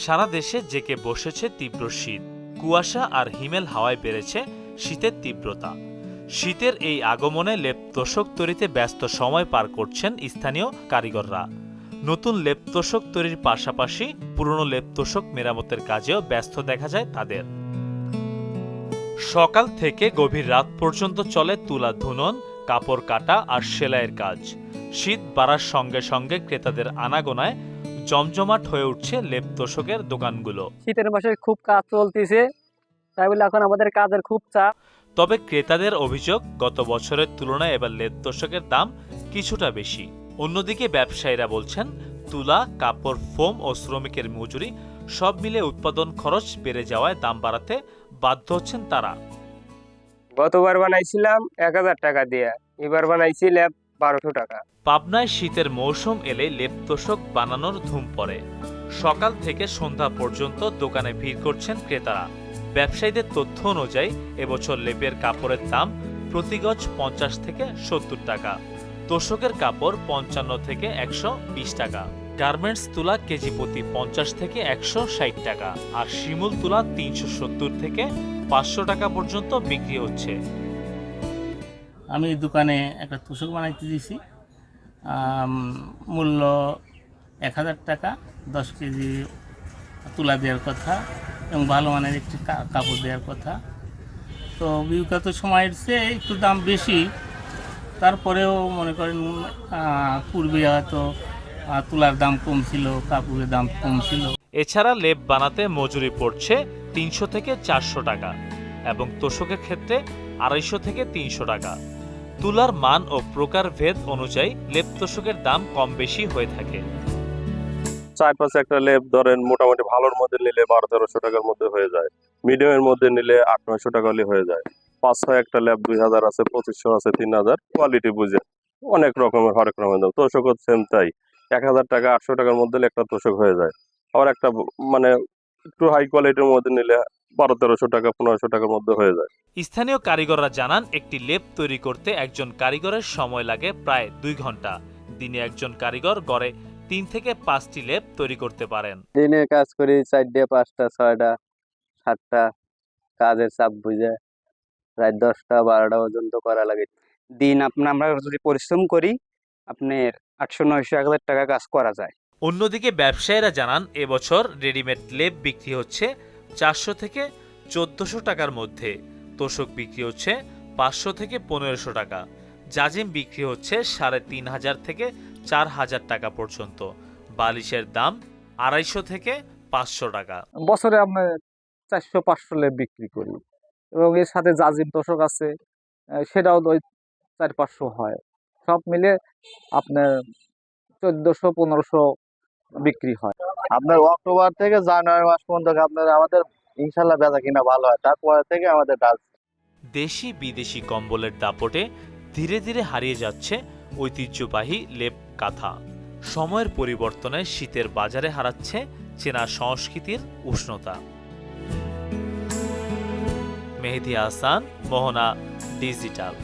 সারা দেশে জেঁকে বসেছে তীব্র শীত, কুয়াশা আর হিমেল হাওয়ায় বেড়েছে শীতের তীব্রতা। শীতের এই আগমনে লেপ তোশক তৈরিতে ব্যস্ত সময় পার করছেন স্থানীয় কারিগররা। নতুন লেপ তোশক তৈরির পাশাপাশি পুরনো লেপ তোশক মেরামতের কাজেও ব্যস্ত দেখা যায় তাদের। সকাল থেকে গভীর রাত পর্যন্ত চলে তুলা ধুনন, কাপড় কাটা আর সেলাইয়ের কাজ। শীত বাড়ার সঙ্গে সঙ্গে ক্রেতাদের আনাগোনায় জমজমাট হয়ে উঠছে লেপ তোশকের দোকানগুলো। শীতের মাসে খুব কাজ চলতেছে, তাই বলে এখন আমাদের কাজের খুব চাপ। তবে ক্রেতাদের অভিযোগ, গত বছরের তুলনায় এবার লেপ তোশকের দাম কিছুটা বেশি। অন্যদিকে ব্যবসায়ীরা বলছেন, তুলা, কাপড়, ফোম ও শ্রমিকের মজুরি সব মিলে উৎপাদন খরচ বেড়ে যাওয়ায় দাম বাড়াতে বাধ্য হচ্ছেন তারা। গতবার বানাইছিলাম 1000 টাকা দিয়ে, এবার বানাইছি লেপ 1200 টাকা। পাবনায় শীতের মৌসুম এলে লেপ তোশক বানানোর ধুম পড়ে। সকাল থেকে সন্ধ্যা পর্যন্ত দোকানে ভিড় করছেন ক্রেতারা। ব্যবসায়ীদের তথ্য অনুযায়ী এবছর লেপের কাপড়ের দাম প্রতি গজ 50 থেকে 70 টাকা, তোশকের কাপড় 55 থেকে 120 টাকা, গার্মেন্টস তুলা কেজি প্রতি 50 থেকে 160 টাকা আর শিমুল তুলা 370 থেকে 500 টাকা পর্যন্ত বিক্রি হচ্ছে। আমি দোকানে একটা তোশক বানাইতে দিয়েছি, মূল্য 1000 টাকা, 10 কেজি তুলা দেওয়ার কথা এবং ভালো মানের একটি কাপড় দেওয়ার কথা। তো বিগত সময়ের চেয়ে একটু দাম বেশি, তারপরেও মনে করেন পূর্বে হয়তো তুলার দাম কম ছিল, কাপড়ের দাম কম ছিল। এছাড়া লেপ বানাতে মজুরি পড়ছে 300 থেকে 400 টাকা এবং তোশকের ক্ষেত্রে 250 থেকে 300 টাকা। তুলার মান ও প্রকার ভেদ অনুযায়ী লেপ তোশকের দাম কম বেশি হয়ে থাকে। 4-5 একটা লেপ ধরেন মোটামুটি ভালোর মধ্যে নিলে 1200-1300 টাকার মধ্যে হয়ে যায়, মিডিয়ামের মধ্যে নিলে 800-900 টাকা হয়ে যায়। 5-6 একটা লেপ 2000 আছে, 2500 আছে, 3000, কোয়ালিটি বুঝে অনেক রকমের হরেক রকমের দাম। তোশক সেম তাই, 1000 টাকা 800 টাকার মধ্যে একটা তোশক হয়ে যায়। আবার একটা মানে একটু হাই কোয়ালিটির মধ্যে নিলে 1200-1300 টাকা 1500 টাকার মধ্যে হয়ে যায়। স্থানীয় কারিগররা জানান, একটি লেপ তৈরি করতে একজন কারিগরের সময় লাগে প্রায় 2 ঘন্টা। দিনে একজন কারিগর গড়ে 3 থেকে 5টি লেপ তৈরি করতে পারেন। দিনে কাজ করি 4টা, 5টা, 6টা, 7টা, কাজের চাপ বুঝে রাত 10টা 12টা পর্যন্ত করা লাগে। দিন আমরা যদি পরিশ্রম করি আপনার 800-900-1000 টাকা কাজ করা যায়। অন্যদিকে ব্যবসায়ীরা জানান, এবছর রেডিমেড লেপ বিক্রি হচ্ছে 400 থেকে 1400 টাকার মধ্যে, তোশক বিক্রি হচ্ছে 500 থেকে 1500 টাকা, জাজিম বিক্রি হচ্ছে 3500 থেকে 4000 টাকা পর্যন্ত, বালিশের দাম 250 থেকে 500 টাকা। বছরে আমরা 400-500 লেপ বিক্রি করি এবং এর সাথে জাজিম তোশক আছে, সেটাও ওই 400-500 হয়। সব মিলে আপনার 1400-1500 বিক্রি হয়। আপনার অক্টোবর থেকে জানুয়ারি মাস পর্যন্ত আপনার আমাদের ইনশাল্লাহ বেচা কিনা ভালো হয়, তারপরে থেকে আমাদের কাজ। দেশি বিদেশি কম্বলের দাপটে ধীরে ধীরে হারিয়ে যাচ্ছে ঐতিহ্যবাহী লেপ কাঁথা। সময়ের পরিবর্তনে শীতের বাজারে হারাচ্ছে চেনা সংস্কৃতির উষ্ণতা। মেহেদী হাসান, মোহনা ডিজিটাল।